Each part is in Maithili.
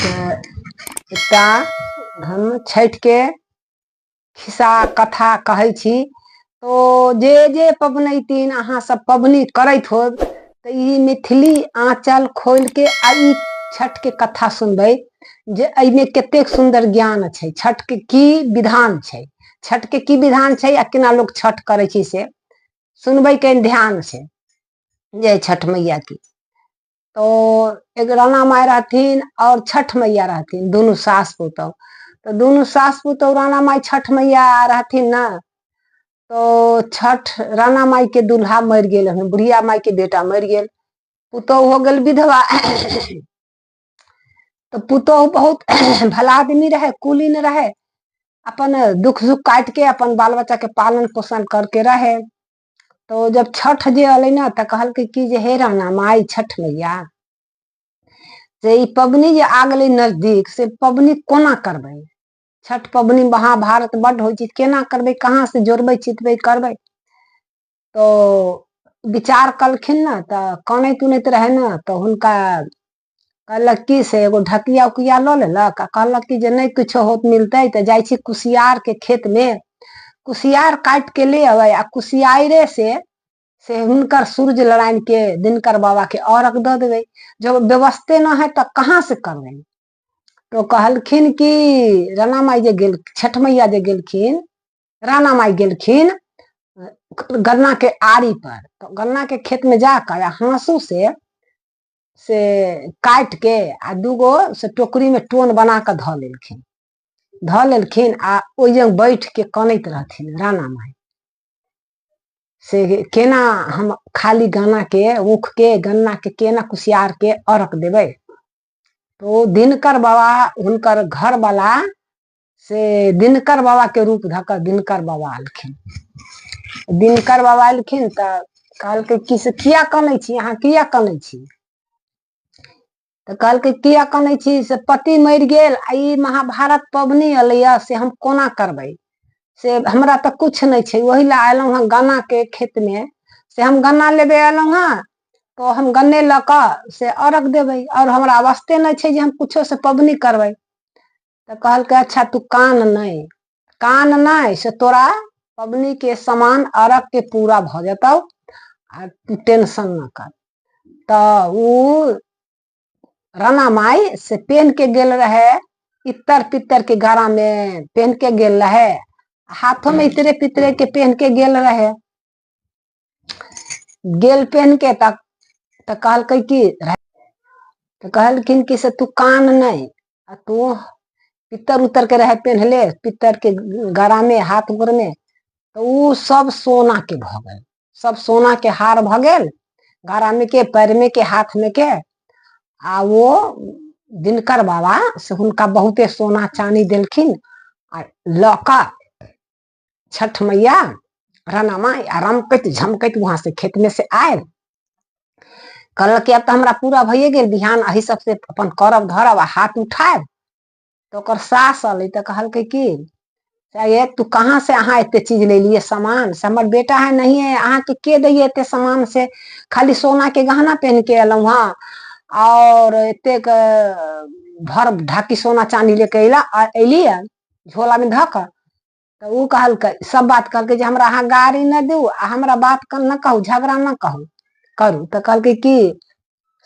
एकटा हम छठ के खिस्सा कथा कहै छी। तो जे जे पबनैतिन अहाँ सब पबनी करैत हो तो ई मिथिली आंचल खोल के आई छठ के कथा सुनबै जे एहिमे कतेक सुंदर ज्ञान छै। छठ के की विधान छै, छठ के की विधान छै आ केना लोग छठ करे छी से सुनबै के ध्यान से। जय छठ मैया की। तो एक राणा माई रहथिन और छठ मैया रहथिन, दोनों सास पुतौह। तो दोनों सास पुतौह राणा माई छठ मैया रहथिन ना। तो छठ राणा माई के दूल्हा मर गेल, बुढ़िया माई के बेटा मर गेल, पुतौह हो गेल विधवा। तो पुतौह बहुत भला आदमी रहे, कुलीन रहे, अपन दुख सुख काट के अपन बाल बच्चा के पालन पोषण करके रहे। तो जब छठ जे अलै ना तो कहल कि जे हे राणा माई छठ मैया से ई पबनी जे आ गेलै नजदीक से पबनी कोना करबै। छठ पबनी महाभारत बड्ड होइ छै, केना करबै, कहाँ से जोड़बै चितबै करबै। तो विचार कलखिन ना तो कानैत उनैत रहे ना। तो हुनका कहलक कि से एगो ढकिया उकिया ल लेलक आ कहलक कि जे नहीं कुछो होत मिलतै तो जाइ छी कुसियार के खेत में कुसियार काट के ले अबै आ कुसियारे से हुनकर सूरज नारायण के दिनकर बाबा के अर्घ द देबै। जब व्यवस्थे न है तो कहाँ से करबै। तो कहलखिन कि राणा माई जे गेल, छठ मैया जे गेलखिन, राणा माई गेलखिन गन्ना के आरी पर। तो गन्ना के खेत में जाकर हाँसू से काट के आ दूगो से टोकरी में टोन बना के ध लेलखिन आ ओइ बैठ के कनैत रहथिन राणा माई से केना हम खाली गन्ना के ऊख के गन्ना के केना कुसियार के अर्घ देबै। तो दिनकर बाबा हुनकर घर वाला से दिनकर बाबा के रूप धकर दिनकर बाबा आलखिन। दिनकर बाबा आलखिन तो कहलकै कि से किया कनै छी, अहाँ किया कनै छी। तो कहलकै किया कनै छी से पति मर गेल आ ई महाभारत पबनी अलै से हम कोना करबै, से हमरा तो कुछ नहीं छै, वही ला अयलौं हँ गन्ना के खेत में से हम गन्ना लेबे अयलौं हँ। तो हम गन्ने ल क से अर्घ देबै और हमरा अवस्थे नहीं छै जे हम कुछो से पबनी करबै। तो कहलकै अच्छा तू कान नहीं से तोरा पबनी के समान अर्घ के पूरा भ जतौ आ तू टेंशन न कर। तो ऊ राणा माई से पहन के गेल रहे इतर पितर के गारा में पहन के गेल रहे, हाथों में इतरे पितरे के पहन के गेल रहे। गेल पहन के तक तो कहलकै कि तो कहलखिन कि से तू कान नहीं, तू पितर उतर के रहे पहनले पितर के गरा में हाथ गोर में। तो ऊ सब सोना के भ गए, सब सोना के हार भ गेल, गरा में के पैर में के हाथ में के। आ वो दिनकर बाबा से हुनका बहुते सोना चांदी देलखिन आ लौका छठ मैया राणा माई रमकैत झमकैत वहां से खेत में से आयल। कहलक अब तो हमरा पूरा भइए गेल, बिहान अही सबसे अपन करब धरब आ हाथ उठायब। तो ओकर सास अलै तो कहलकै कि ये तू कहाँ से अहाँ एते चीज ले लिए सामान से, हमर बेटा है नहीं है, अहाँ के दैये एते सामान से, खाली सोना के गहना पहन के अयलौं हँ और एते भर ढाकी सोना चांदी लेके अयली झोला में धक। तो ऊ कहलकै सब बात कहलकै जे हमरा अहाँ गारी न दू आ हमरा बात न कहू, झगड़ा न कहू करू। तो कहलकै कि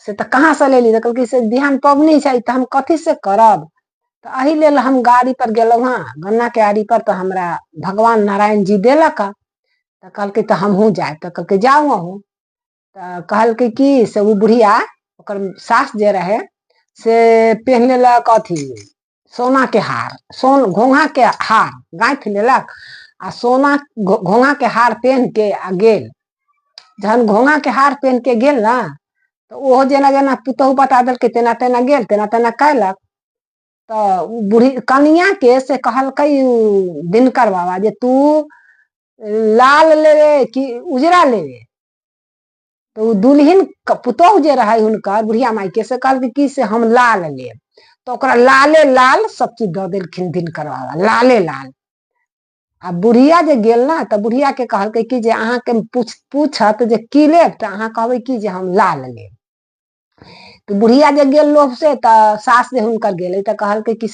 से तो कहाँ से लेली, तो कहलकै से बिहान पबनी छै तो हम कथी से करब। तो अही लेल हम गाड़ी पर गेलौं हँ गन्ना के आड़ी पर, तो हमरा भगवान नारायण जी देलक। तो कहलकै तो हमहू जाए, तो कहलकै जाऊ अहू। तो कहलकै कि से ऊ बुढ़िया ओकर सास जे रहे से पहन लेलक अथी सोना के हार, घोंघा के हार गांठ लेलक आ सोना घोंघा के हार पहन के आ गेल। जहन घोंघा के हार पहन के गेल ना तो ओहो जेना जेना पुतौह बता देलकै तेना तेना गेल, तेना तेना कैलक। तो बूढ़ी कनिया के से कहलकै दिनकर बाबा जे तू लाल लेवे कि उजरा लेवे। तो दुल्हिन पुतौह जे रहे हुनकर बुढ़िया माई के से कहलकै कि से हम लाल लेब। तो ओकरा लाले लाल सब चीज द देलखिन दिनकर बाबा, लाले लाल। आ बुढ़िया जे गेल ना तो बुढ़िया के कहलकै कि जे अहाँ के पूछत जे की लेब तो अहाँ कहबै कि जे हम लाल लेब। तो बुढ़िया जे गेल लोभ से त सास जे हुनकर गेले त कहल कि